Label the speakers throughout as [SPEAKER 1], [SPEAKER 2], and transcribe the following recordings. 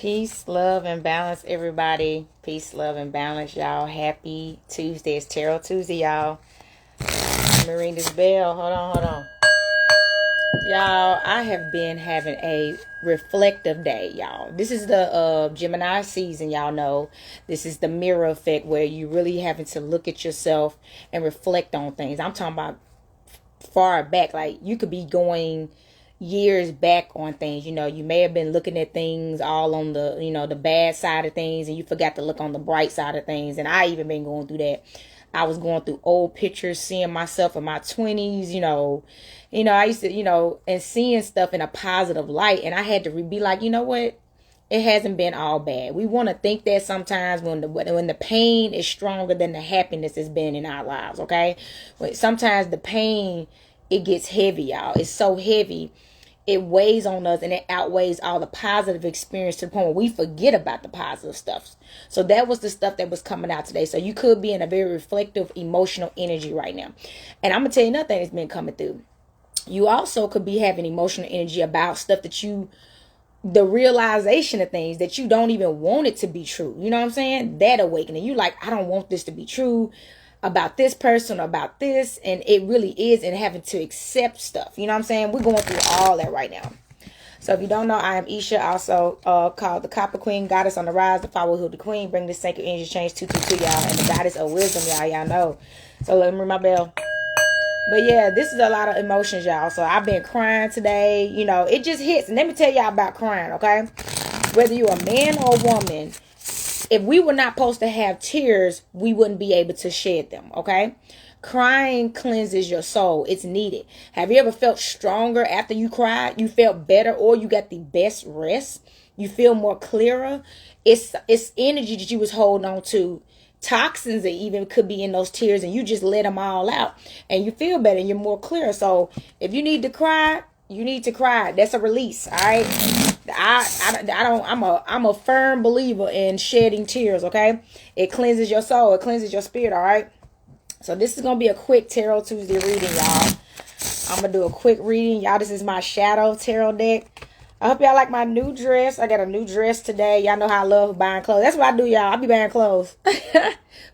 [SPEAKER 1] Peace, love, and balance, everybody. Peace, love, and balance, y'all. Happy Tuesday. It's Tarot Tuesday, y'all. Let me ring this bell. Hold on. Y'all, I have been having a reflective day, y'all. This is the Gemini season, y'all know. This is the mirror effect where you really having to look at yourself and reflect on things. I'm talking about far back. Like, you could be going years back on things. You know, you may have been looking at things all on the, the bad side of things, and you forgot to look on the bright side of things. And I even been going through that. I was going through old pictures, seeing myself in my 20s, I used to, and seeing stuff in a positive light. And I had to be like, you know what? It hasn't been all bad. We want to think that sometimes when the pain is stronger than the happiness has been in our lives, okay? But sometimes the pain, it gets heavy, y'all. It's so heavy. It weighs on us, and it outweighs all the positive experience to the point where we forget about the positive stuff. So that was the stuff that was coming out today. So you could be in a very reflective, emotional energy right now. And I'm going to tell you another thing that's been coming through. You also could be having emotional energy about stuff that the realization of things that you don't even want it to be true. You know what I'm saying? That awakening. You like, I don't want this to be true about this person, about this, and it really is, and having to accept stuff. You know what I'm saying? We're going through all that right now. So if you don't know, I am Isha, also called the Copper Queen, Goddess on the Rise, the Fatherhood the Queen. Bring this sacred energy change 222, y'all, and the Goddess of Wisdom, y'all know. So let me ring my bell. But yeah, this is a lot of emotions, y'all. So I've been crying today. It just hits. And let me tell y'all about crying, okay? Whether you're a man or a woman, if we were not supposed to have tears, we wouldn't be able to shed them, okay? Crying cleanses your soul. It's needed. Have you ever felt stronger after you cried? You felt better, or you got the best rest? You feel more clearer? It's energy that you was holding on to. Toxins that even could be in those tears, and you just let them all out, and you feel better, and you're more clear. So if you need to cry, you need to cry. That's a release, all right? I'm a firm believer in shedding tears, okay? It cleanses your soul. It cleanses your spirit, all right? So this is going to be a quick Tarot Tuesday reading, y'all. I'm going to do a quick reading. Y'all, this is my shadow tarot deck. I hope y'all like my new dress. I got a new dress today. Y'all know how I love buying clothes. That's what I do, y'all. I be buying clothes.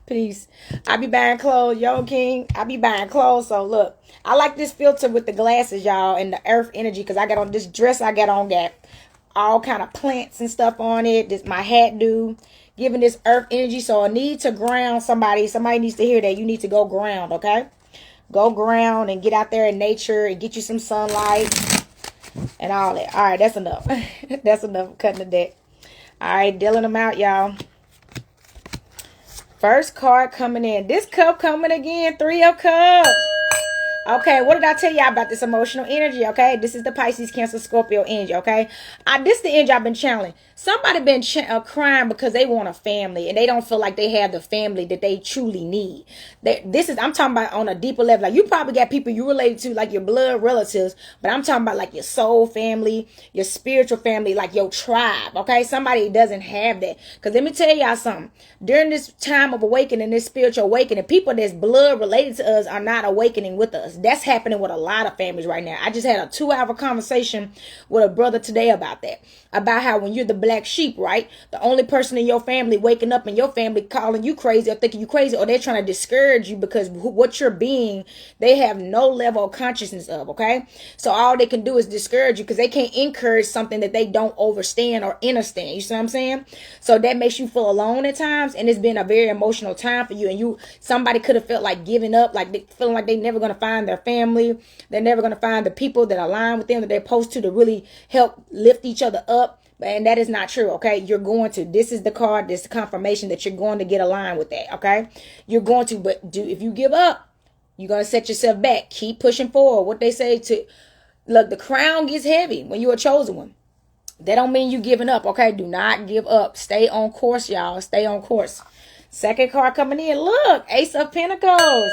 [SPEAKER 1] Peace. I be buying clothes. Yo, King. I be buying clothes. So look, I like this filter with the glasses, y'all, and the earth energy, because I got on this dress I got on got all kind of plants and stuff on it. This my hat do, giving this earth energy. So I need to ground somebody. Somebody needs to hear that. You need to go ground, okay? Go ground and get out there in nature and get you some sunlight and all that. All right, that's enough. That's enough cutting the deck. All right, dealing them out, y'all. First card coming in. This cup coming again. 3 of Cups. Okay, what did I tell y'all about this emotional energy? Okay, this is the Pisces, Cancer, Scorpio energy. Okay, this is the energy I've been channeling. Somebody been crying because they want a family and they don't feel like they have the family that they truly need. I'm talking about on a deeper level. Like, you probably got people you related to, like your blood relatives, but I'm talking about like your soul family, your spiritual family, like your tribe. Okay, somebody doesn't have that. Because let me tell y'all something. During this time of awakening, this spiritual awakening, people that's blood related to us are not awakening with us. That's happening with a lot of families right now. I just had a 2-hour conversation with a brother today about that. About how when you're the black sheep, right? The only person in your family waking up in your family calling you crazy or thinking you crazy, or they're trying to discourage you because what you're being, they have no level of consciousness of, okay? So all they can do is discourage you because they can't encourage something that they don't understand or understand. You see what I'm saying? So that makes you feel alone at times, and it's been a very emotional time for you. And somebody could have felt like giving up, like feeling like they're never going to find their family. They're never going to find the people that align with them, that they're supposed to really help lift each other up. And that is not true, okay? You're going to. This is the card, this confirmation that you're going to get aligned with that, okay? You're going to, but if you give up, you're going to set yourself back. Keep pushing forward. What they say look, the crown gets heavy when you're a chosen one. That don't mean you giving up, okay? Do not give up. Stay on course, y'all. Stay on course. Second card coming in. Look, Ace of Pentacles.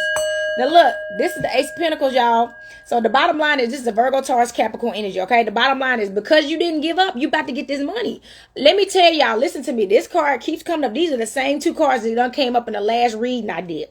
[SPEAKER 1] Now look, this is the Ace of Pentacles, y'all. So the bottom line is, this is a Virgo, Taurus, Capricorn energy, okay? The bottom line is, because you didn't give up, you about to get this money. Let me tell y'all, listen to me. This card keeps coming up. These are the same 2 cards that done came up in the last reading I did.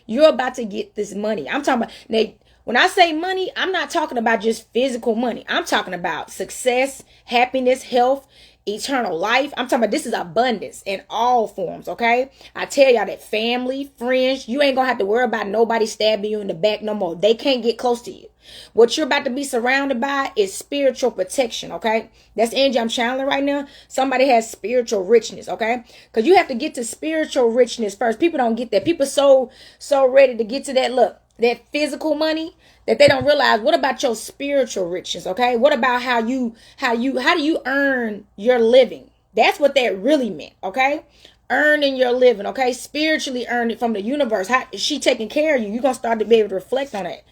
[SPEAKER 1] You're about to get this money. I'm talking about, When I say money, I'm not talking about just physical money. I'm talking about success, happiness, health, eternal life. I'm talking about this is abundance in all forms, okay? I tell y'all that family, friends, you ain't gonna have to worry about nobody stabbing you in the back no more. They can't get close to you. What you're about to be surrounded by is spiritual protection, okay? That's the energy I'm channeling right now. Somebody has spiritual richness, okay? Because you have to get to spiritual richness first. People don't get that. People so ready to get to that, look, that physical money, that they don't realize, what about your spiritual richness, okay? What about how do you earn your living? That's what that really meant, okay? Earning your living, okay? Spiritually earn it from the universe. How is she taking care of you? You're going to start to be able to reflect on that.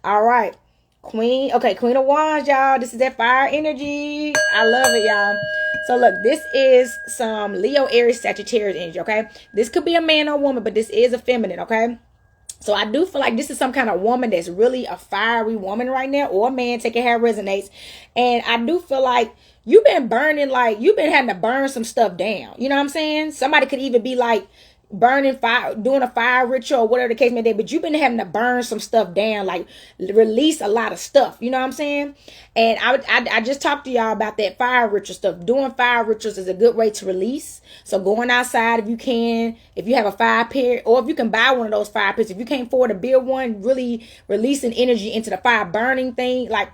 [SPEAKER 1] All right. Queen of Wands, y'all. This is that fire energy. I love it, y'all. So look, this is some Leo, Aries, Sagittarius energy, okay? This could be a man or woman, but this is a feminine, okay? So I do feel like this is some kind of woman that's really a fiery woman right now, or a man, take it how it resonates. And I do feel like you've been burning, like you've been having to burn some stuff down. You know what I'm saying? Somebody could even be like burning fire, doing a fire ritual or whatever the case may be, but you've been having to burn some stuff down, like release a lot of stuff. You know what I'm saying? And I just talked to y'all about that fire ritual stuff. Doing fire rituals is a good way to release. So going outside if you can, if you have a fire pit, or if you can buy one of those fire pits, if you can't afford to build one, really releasing energy into the fire, burning thing, like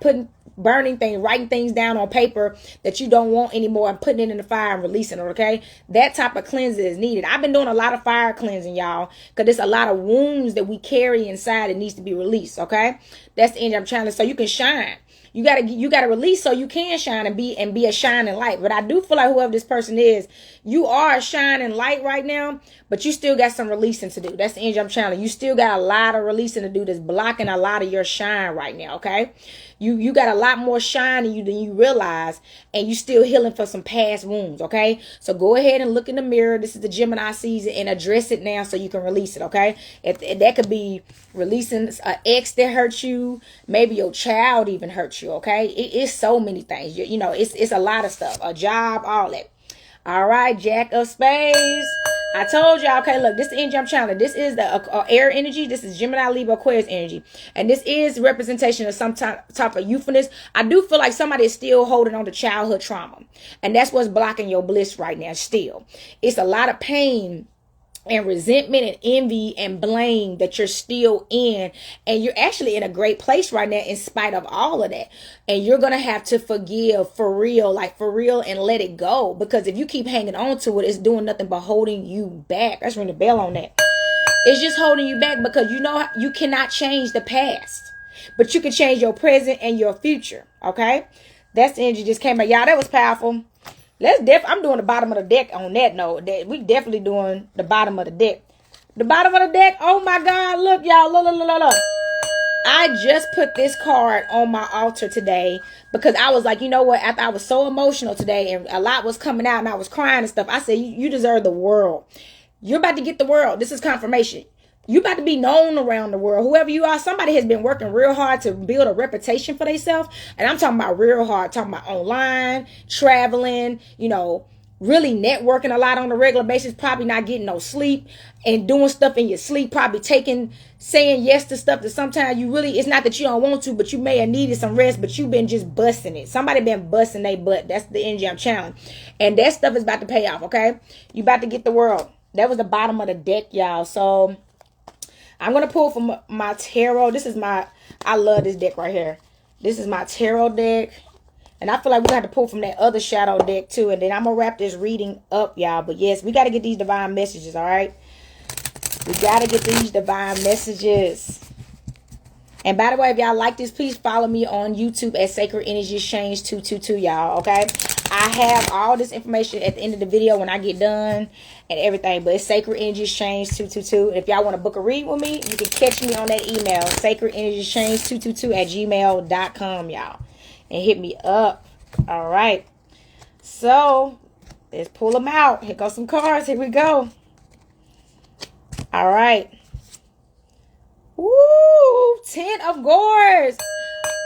[SPEAKER 1] burning things, writing things down on paper that you don't want anymore and putting it in the fire and releasing it, okay? That type of cleansing is needed. I've been doing a lot of fire cleansing, y'all, because there's a lot of wounds that we carry inside that needs to be released, okay? That's the energy I'm trying to, so you can shine. You gotta release so you can shine and be a shining light. But I do feel like whoever this person is, you are a shining light right now, but you still got some releasing to do. That's the energy I'm channeling. You still got a lot of releasing to do that's blocking a lot of your shine right now, okay? You got a lot more shine in you than you realize, and you still healing for some past wounds, okay? So go ahead and look in the mirror. This is the Gemini season, and address it now so you can release it, okay? If that could be releasing an ex that hurt you, maybe your child even hurt you, okay? It's so many things. You know, it's a lot of stuff. A job, all that. All right, Jack of Spades. I told y'all, okay, look, this is the energy I'm channeling. This is the air energy. This is Gemini, Libra, Aquarius energy. And this is representation of some type of youthfulness. I do feel like somebody is still holding on to childhood trauma. And that's what's blocking your bliss right now still. It's a lot of pain and resentment and envy and blame that you're still in, and you're actually in a great place right now in spite of all of that. And you're gonna have to forgive for real, and let it go, because if you keep hanging on to it, it's doing nothing but holding you back. Let's ring the bell on that. It's just holding you back, because you know you cannot change the past, but you can change your present and your future, okay? That's the energy just came out. Y'all, that was powerful. I'm doing the bottom of the deck on that note. That we definitely doing the bottom of the deck. The bottom of the deck. Oh my God. Look, y'all. Look. I just put this card on my altar today because I was like, you know what? After I was so emotional today and a lot was coming out and I was crying and stuff, I said, you deserve the world. You're about to get the world. This is confirmation. You about to be known around the world. Whoever you are, somebody has been working real hard to build a reputation for themselves. And I'm talking about real hard, talking about online, traveling, you know, really networking a lot on a regular basis, probably not getting no sleep and doing stuff in your sleep, probably saying yes to stuff that sometimes you really, it's not that you don't want to, but you may have needed some rest, but you've been just busting it. Somebody been busting their butt. That's the energy I'm channeling. And that stuff is about to pay off, okay? You about to get the world. That was the bottom of the deck, y'all. So I'm going to pull from my tarot. I love this deck right here. This is my tarot deck. And I feel like we're going to have to pull from that other shadow deck too. And then I'm going to wrap this reading up, y'all. But yes, we got to get these divine messages, all right? We got to get these divine messages. And by the way, if y'all like this, please follow me on YouTube at Sacred Energy Exchange 222, y'all, okay? I have all this information at the end of the video when I get done and everything. But it's Sacred Energy Exchange 222. If y'all want to book a read with me, you can catch me on that email, sacredenergyexchange222@gmail.com, y'all. And hit me up. All right. So, let's pull them out. Here go some cards. Here we go. All right. Woo! 10 of Gourds.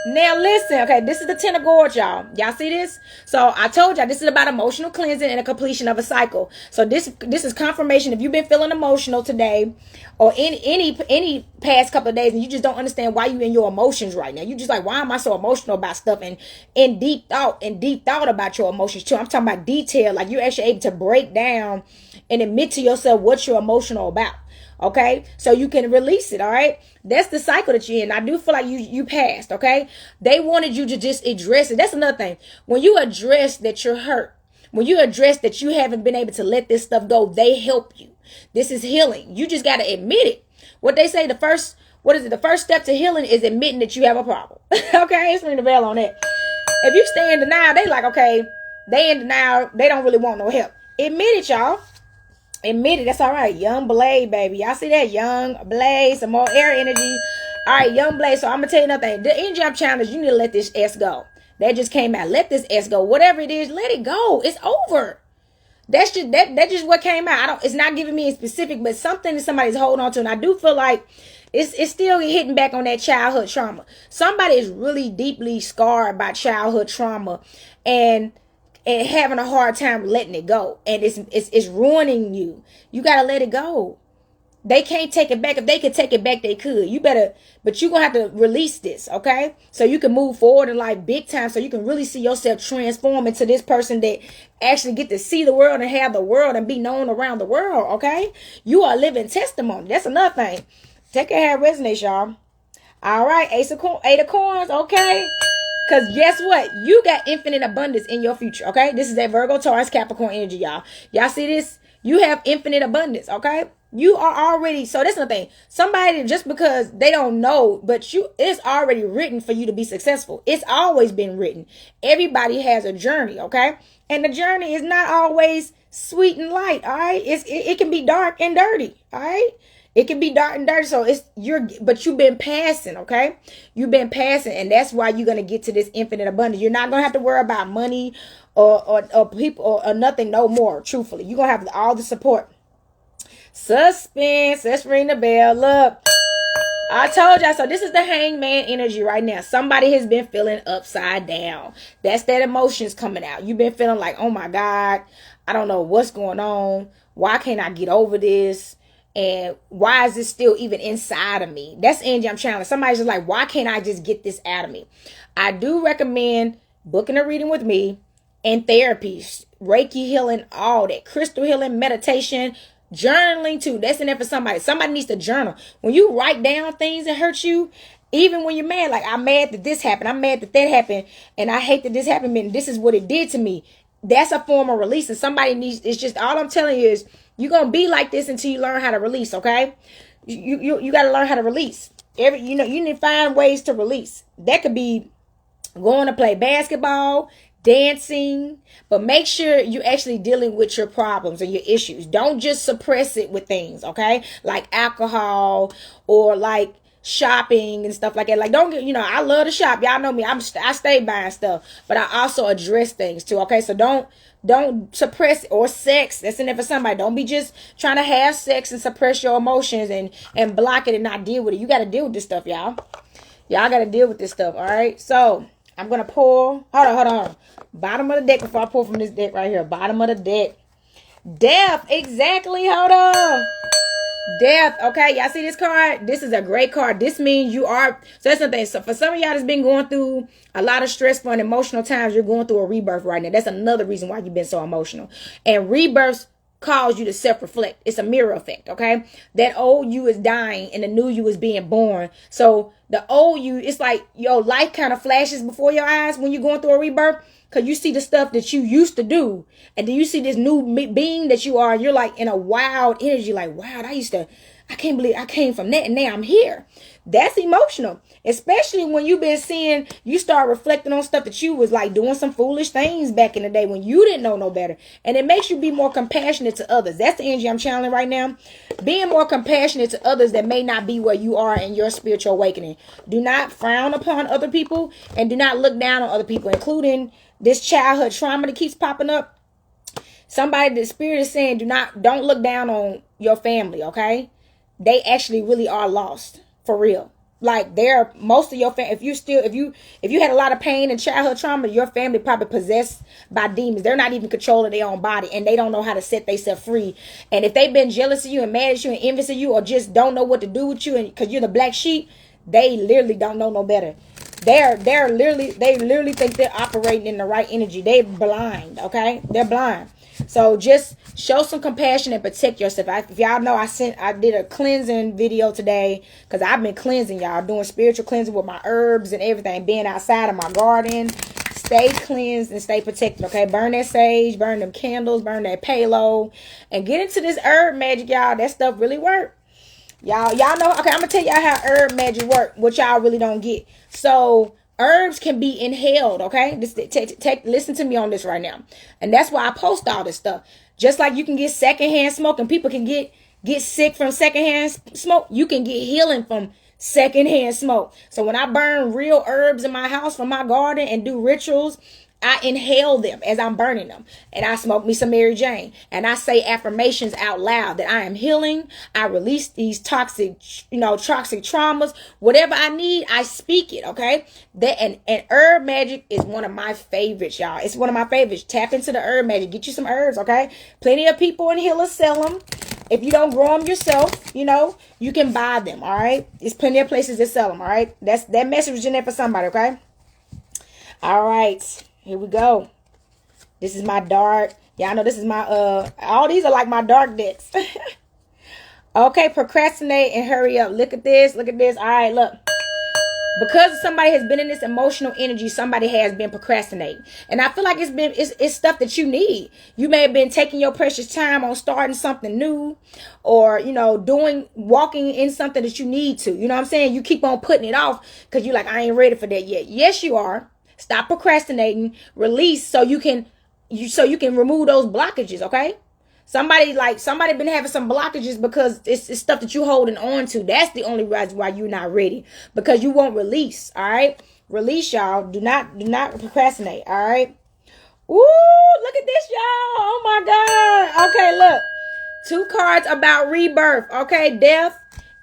[SPEAKER 1] Now listen, okay, this is the 10 of gourds, y'all. Y'all see this? So I told y'all this is about emotional cleansing and a completion of a cycle. So this is confirmation. If you've been feeling emotional today or any past couple of days and you just don't understand why you in your emotions right now. You just like, why am I so emotional about stuff? And in deep thought about your emotions too. I'm talking about detail, like you're actually able to break down and admit to yourself what you're emotional about. Okay, so you can release it. All right, that's the cycle that you're in. I do feel like you passed. Okay, they wanted you to just address it. That's another thing. When you address that you're hurt, when you address that you haven't been able to let this stuff go, they help you. This is healing. You just got to admit it. What they say, the first step to healing is admitting that you have a problem. Okay, let's ring the bell on that. If you stay in denial, they like, okay, they in denial, they don't really want no help. Admit it, y'all. Admit it. That's all right. Young Blade, baby. Y'all see that? Young Blade. Some more air energy. All right, Young Blade. So I'm going to tell you another thing. The energy I'm challenge, you need to let this S go. That just came out. Let this S go. Whatever it is, let it go. It's over. That's just what came out. It's not giving me a specific, but something that somebody's holding on to. And I do feel like it's still hitting back on that childhood trauma. Somebody is really deeply scarred by childhood trauma and having a hard time letting it go, and it's ruining you. You gotta let it go. They can't take it back. If they could take it back, they could. But you're gonna have to release this, okay? So you can move forward in life big time, so you can really see yourself transform into this person that actually get to see the world and have the world and be known around the world, okay? You are a living testimony. That's another thing. Take care how it resonates, y'all. All right, Eight of Coins, okay? Because guess what? You got infinite abundance in your future, okay? This is that Virgo, Taurus, Capricorn energy, y'all. Y'all see this? You have infinite abundance, okay? You are already, so that's the thing. Somebody, just because they don't know, but it's already written for you to be successful. It's always been written. Everybody has a journey, okay? And the journey is not always sweet and light, all right? It can be dark and dirty, all right? It can be dark and dirty, so but you've been passing, okay? You've been passing, and that's why you're gonna get to this infinite abundance. You're not gonna have to worry about money or people or nothing no more. Truthfully, you're gonna have all the support. Suspense. Let's ring the bell up. I told y'all. So this is the Hangman energy right now. Somebody has been feeling upside down. That's that emotions coming out. You've been feeling like, oh my God, I don't know what's going on. Why can't I get over this? And why is this still even inside of me? That's the energy I'm channeling. Somebody's just like, why can't I just get this out of me? I do recommend booking a reading with me and therapy, Reiki healing, all that, crystal healing, meditation, journaling too. That's in there for somebody. Somebody needs to journal. When you write down things that hurt you, even when you're mad, like I'm mad that this happened, I'm mad that that happened, and I hate that this happened, and this is what it did to me. That's a form of release. And somebody needs, it's just, all I'm telling you is, you're going to be like this until you learn how to release, okay? You got to learn how to release. You need to find ways to release. That could be going to play basketball, dancing, but make sure you're actually dealing with your problems and your issues. Don't just suppress it with things, okay? Like alcohol or like shopping and stuff like that. Like, don't get, I love to shop. Y'all know me. I stay buying stuff, but I also address things too, okay? So don't suppress it. Or sex, that's in there for somebody. Don't be just trying to have sex and suppress your emotions and block it and not deal with it. You got to deal with this stuff, y'all. Y'all got to deal with this stuff, all right? So I'm going to pull. Hold on. Bottom of the deck before I pull from this deck right here. Bottom of the deck. Death. Exactly. Hold on. Death. Okay, y'all see this card? This is a great card. This means you are, so that's the thing. So for some of y'all that's been going through a lot of stressful and emotional times, you're going through a rebirth right now. That's another reason why you've been so emotional. And rebirths cause you to self-reflect. It's a mirror effect, okay? That old you is dying and the new you is being born. So the old you, it's like your life kind of flashes before your eyes when you're going through a rebirth. Because you see the stuff that you used to do. And then you see this new being that you are. And you're like in a wild energy. Like, wow, I can't believe I came from that. And now I'm here. That's emotional. Especially when you've been seeing, you start reflecting on stuff that you was like doing some foolish things back in the day when you didn't know no better. And it makes you be more compassionate to others. That's the energy I'm channeling right now. Being more compassionate to others that may not be where you are in your spiritual awakening. Do not frown upon other people. And do not look down on other people, including this childhood trauma that keeps popping up. Somebody, the spirit is saying, don't look down on your family, okay? They actually really are lost, for real. like they're most of your family. If you had a lot of pain and childhood trauma, your family probably possessed by demons. They're not even controlling their own body, and they don't know how to set themselves free. And if they've been jealous of you and mad at you and envious of you, or just don't know what to do with you, and because you're the black sheep, they literally don't know no better. They literally think they're operating in the right energy. They're blind, okay? They're blind. So just show some compassion and protect yourself. If y'all know, I did a cleansing video today because I've been cleansing, y'all, doing spiritual cleansing with my herbs and everything, being outside of my garden. Stay cleansed and stay protected, okay? Burn that sage, burn them candles, burn that payload, and get into this herb magic, y'all. That stuff really works. Y'all know, okay, I'm gonna tell y'all how herb magic work, which y'all really don't get. So herbs can be inhaled, okay? Listen to me on this right now. And that's why I post all this stuff. Just like you can get secondhand smoke and people can get sick from secondhand smoke, you can get healing from secondhand smoke. So when I burn real herbs in my house from my garden and do rituals, I inhale them as I'm burning them. And I smoke me some Mary Jane. And I say affirmations out loud that I am healing. I release these toxic traumas. Whatever I need, I speak it, okay? And herb magic is one of my favorites, y'all. It's one of my favorites. Tap into the herb magic. Get you some herbs, okay? Plenty of people in healers sell them. If you don't grow them yourself, you can buy them, all right? There's plenty of places that sell them, all right? That message is in there for somebody, okay? All right. Here we go. This is my dark. Y'all know this is my, all these are like my dark decks. Okay, procrastinate and hurry up. Look at this. Look at this. All right, look. Because somebody has been in this emotional energy, somebody has been procrastinating. And I feel like it's stuff that you need. You may have been taking your precious time on starting something new or, walking in something that you need to. You know what I'm saying? You keep on putting it off because you're like, I ain't ready for that yet. Yes, you are. Stop procrastinating, release so you can remove those blockages, okay? Somebody been having some blockages because it's stuff that you holding on to. That's the only reason why you're not ready, because you won't release, all right? Release, y'all. Do not procrastinate, all right? Ooh, look at this, y'all. Oh my God. Okay, look. 2 cards about rebirth, okay? Death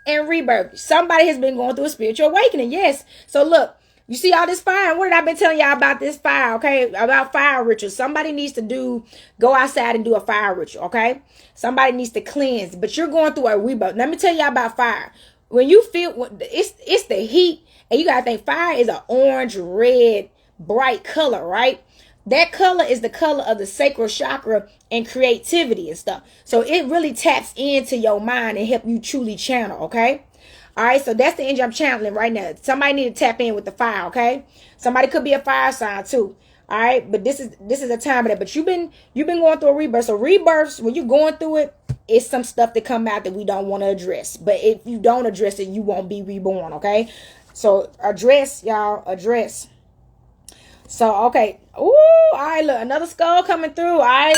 [SPEAKER 1] and rebirth. Somebody has been going through a spiritual awakening, yes. So look. You see all this fire? What have I been telling y'all about this fire, okay? About fire rituals. Somebody needs to go outside and do a fire ritual, okay? Somebody needs to cleanse. But you're going through a rebirth. Let me tell y'all about fire. When you feel, it's the heat. And you got to think fire is an orange, red, bright color, right? That color is the color of the sacral chakra and creativity and stuff. So it really taps into your mind and help you truly channel, okay? All right, so that's the energy I'm channeling right now. Somebody need to tap in with the fire, okay? Somebody could be a fire sign too. All right, but this is a time of that. But you've been going through a rebirth. So rebirths, when you're going through it, it's some stuff that come out that we don't want to address. But if you don't address it, you won't be reborn, okay? So address, y'all, address. So okay, ooh, all right, look, another skull coming through. All right.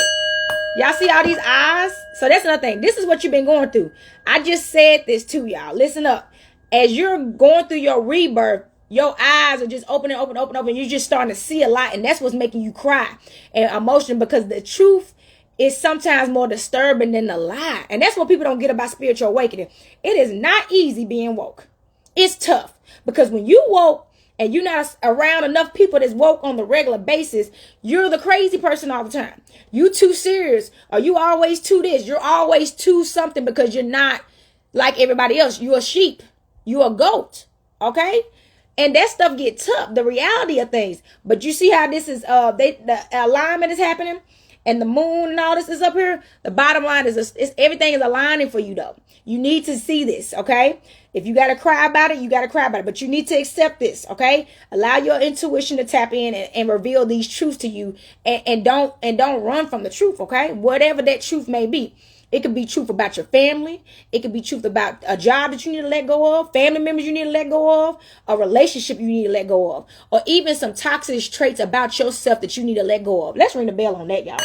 [SPEAKER 1] Y'all see all these eyes? So that's another thing. This is what you've been going through. I just said this to y'all. Listen up. As you're going through your rebirth, your eyes are just opening. You're just starting to see a lot. And that's what's making you cry and emotion, because the truth is sometimes more disturbing than the lie. And that's what people don't get about spiritual awakening. It is not easy being woke. It's tough, because when you woke, and you're not around enough people that's woke on the regular basis, you're the crazy person all the time. You too serious, or you always too this. You're always too something, because you're not like everybody else. You're a sheep. You're a goat. Okay? And that stuff get tough. The reality of things. But you see how this is, the alignment is happening, and the moon and all this is up here. The bottom line is everything is aligning for you, though. You need to see this, okay? If you got to cry about it, you got to cry about it. But you need to accept this, okay? Allow your intuition to tap in and reveal these truths to you. And don't run from the truth, okay? Whatever that truth may be. It could be truth about your family. It could be truth about a job that you need to let go of. Family members you need to let go of. A relationship you need to let go of. Or even some toxic traits about yourself that you need to let go of. Let's ring the bell on that, y'all.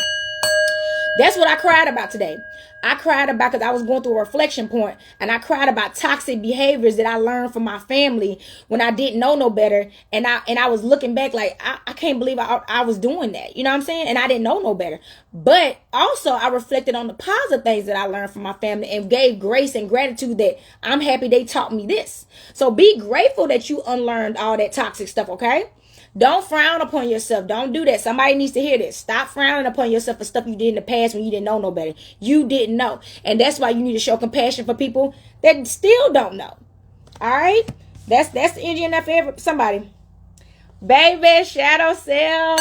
[SPEAKER 1] That's what I cried about today. I cried about because I was going through a reflection point, and I cried about toxic behaviors that I learned from my family when I didn't know no better. And I was looking back like, I can't believe I was doing that. You know what I'm saying? And I didn't know no better. But also I reflected on the positive things that I learned from my family and gave grace and gratitude that I'm happy they taught me this. So be grateful that you unlearned all that toxic stuff, okay? Don't frown upon yourself. Don't do that. Somebody needs to hear this. Stop frowning upon yourself for stuff you did in the past when you didn't know no better. You didn't know. And that's why you need to show compassion for people that still don't know. All right? That's the energy enough for somebody. Baby, shadow self.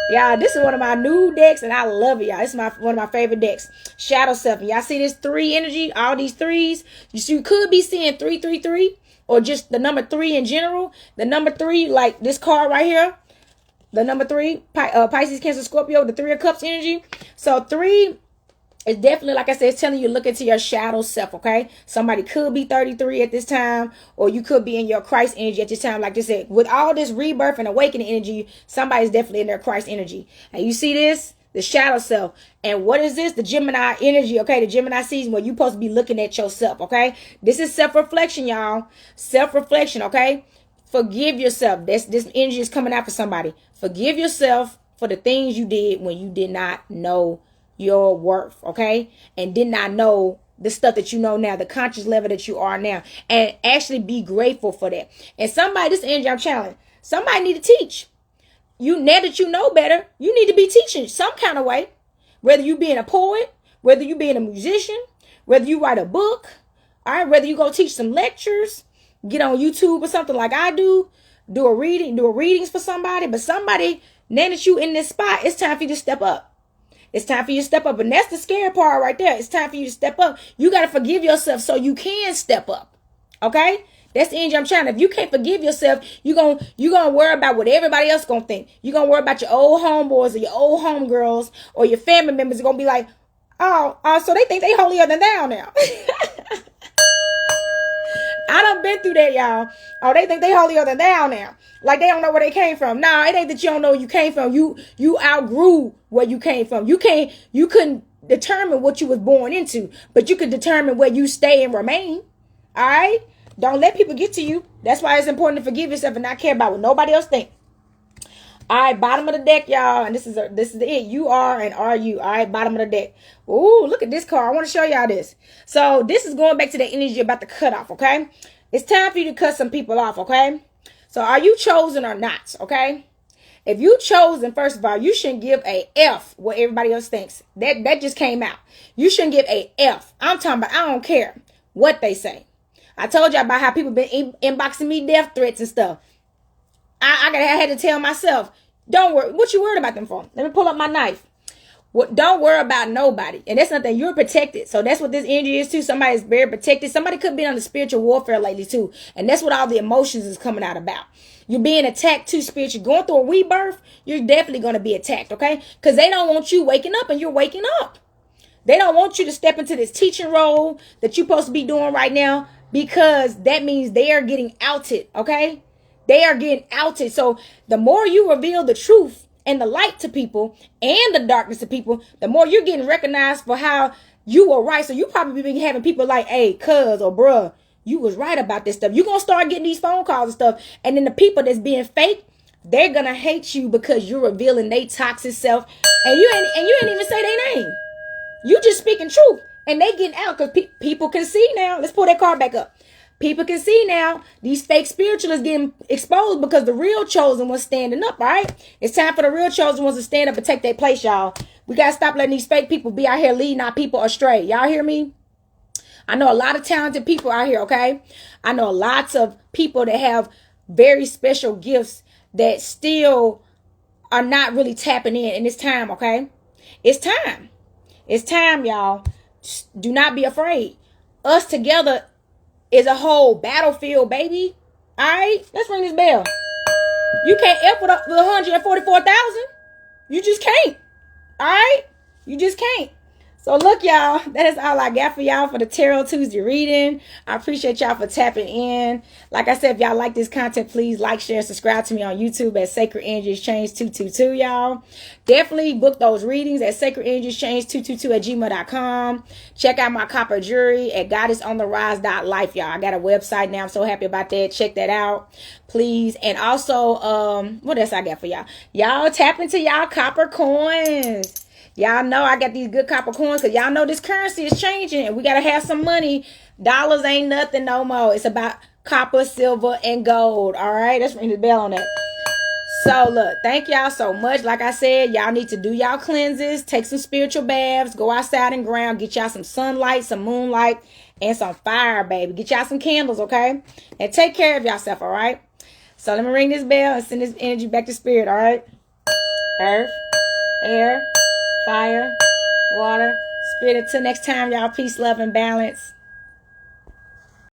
[SPEAKER 1] Y'all, this is one of my new decks, and I love it, y'all. This is one of my favorite decks. Shadow self. Y'all see this 3 energy? All these 3s. You could be seeing 333. Or just the number 3 in general. The number 3, like this card right here. The number 3, Pisces, Cancer, Scorpio, the 3 of Cups energy. So 3 is definitely, like I said, it's telling you look into your shadow self, okay? Somebody could be 33 at this time, or you could be in your Christ energy at this time. Like I said, with all this rebirth and awakening energy, somebody's definitely in their Christ energy. And you see this? The shadow self. And what is this? The Gemini energy, okay? The Gemini season where you're supposed to be looking at yourself, okay? This is self-reflection, y'all. Self-reflection, okay? Forgive yourself. This energy is coming out for somebody. Forgive yourself for the things you did when you did not know your worth, okay? And did not know the stuff that you know now, the conscious level that you are now. And actually be grateful for that. And somebody, this energy I'm channeling, somebody need to teach. You, now that you know better, you need to be teaching some kind of way. Whether you being a poet, whether you being a musician, whether you write a book, all right, whether you go teach some lectures, get on YouTube or something like I do a readings for somebody. But somebody, now that you in this spot, it's time for you to step up. It's time for you to step up. And that's the scary part right there. It's time for you to step up. You got to forgive yourself so you can step up. Okay? That's the energy I'm trying. If you can't forgive yourself, you're gonna worry about what everybody else gonna think. You're gonna worry about your old homeboys or your old homegirls or your family members are gonna be like, oh, so they think they holier than thou now. I done been through that, y'all. Oh, they think they holier than thou now. Like they don't know where they came from. Nah, it ain't that you don't know where you came from. You outgrew where you came from. You couldn't determine what you was born into, but you could determine where you stay and remain. All right? Don't let people get to you. That's why it's important to forgive yourself and not care about what nobody else thinks. All right, bottom of the deck, y'all. And this is it. You are and are you. All right, bottom of the deck. Ooh, look at this card. I want to show y'all this. So this is going back to the energy about the cutoff, okay? It's time for you to cut some people off, okay? So are you chosen or not, okay? If you chosen, first of all, you shouldn't give a F what everybody else thinks. That just came out. You shouldn't give a F. I'm talking about I don't care what they say. I told y'all about how people been inboxing me death threats and stuff. I had to tell myself, don't worry. What you worried about them for? Let me pull up my knife. Don't worry about nobody. And that's nothing. You're protected. So that's what this energy is too. Somebody's very protected. Somebody could be under spiritual warfare lately too. And that's what all the emotions is coming out about. You're being attacked too spiritually. Going through a rebirth, you're definitely going to be attacked, okay? Because they don't want you waking up and you're waking up. They don't want you to step into this teaching role that you're supposed to be doing right now. Because that means they are getting outed, okay? They are getting outed. So the more you reveal the truth and the light to people and the darkness to people, the more you're getting recognized for how you were right. So you probably been having people like, hey, cuz or bruh, you was right about this stuff. You're going to start getting these phone calls and stuff. And then the people that's being fake, they're going to hate you because you're revealing their toxic self. And you ain't even say their name. You just speaking truth. And they getting out because people can see now. Let's pull that card back up. People can see now these fake spiritualists getting exposed because the real chosen ones standing up, all right? It's time for the real chosen ones to stand up and take their place, y'all. We got to stop letting these fake people be out here leading our people astray. Y'all hear me? I know a lot of talented people out here, okay? I know lots of people that have very special gifts that still are not really tapping in. And it's time, okay? It's time. It's time, y'all. Do not be afraid. Us together is a whole battlefield, baby. All right? Let's ring this bell. You can't F with 144,000. You just can't. All right? You just can't. So look, y'all, that is all I got for y'all for the Tarot Tuesday reading. I appreciate y'all for tapping in. Like I said, if y'all like this content, please like, share, subscribe to me on YouTube at Sacred Energy Exchange 222, y'all. Definitely book those readings at Sacred Energy Exchange 222 at gmail.com. Check out my copper jewelry at goddessontherise.life, y'all. I got a website now. I'm so happy about that. Check that out, please. And also, what else I got for y'all? Y'all tap into y'all copper coins. Y'all know I got these good copper coins because y'all know this currency is changing and we got to have some money. Dollars ain't nothing no more. It's about copper, silver, and gold. All right, let's ring the bell on that. So look, thank y'all so much. Like I said, y'all need to do y'all cleanses, take some spiritual baths, go outside and ground, get y'all some sunlight, some moonlight, and some fire, baby. Get y'all some candles, okay? And take care of yourself, all right? So let me ring this bell and send this energy back to spirit, all right? Earth, air, fire, water, spirit. Until next time, y'all. Peace, love, and balance.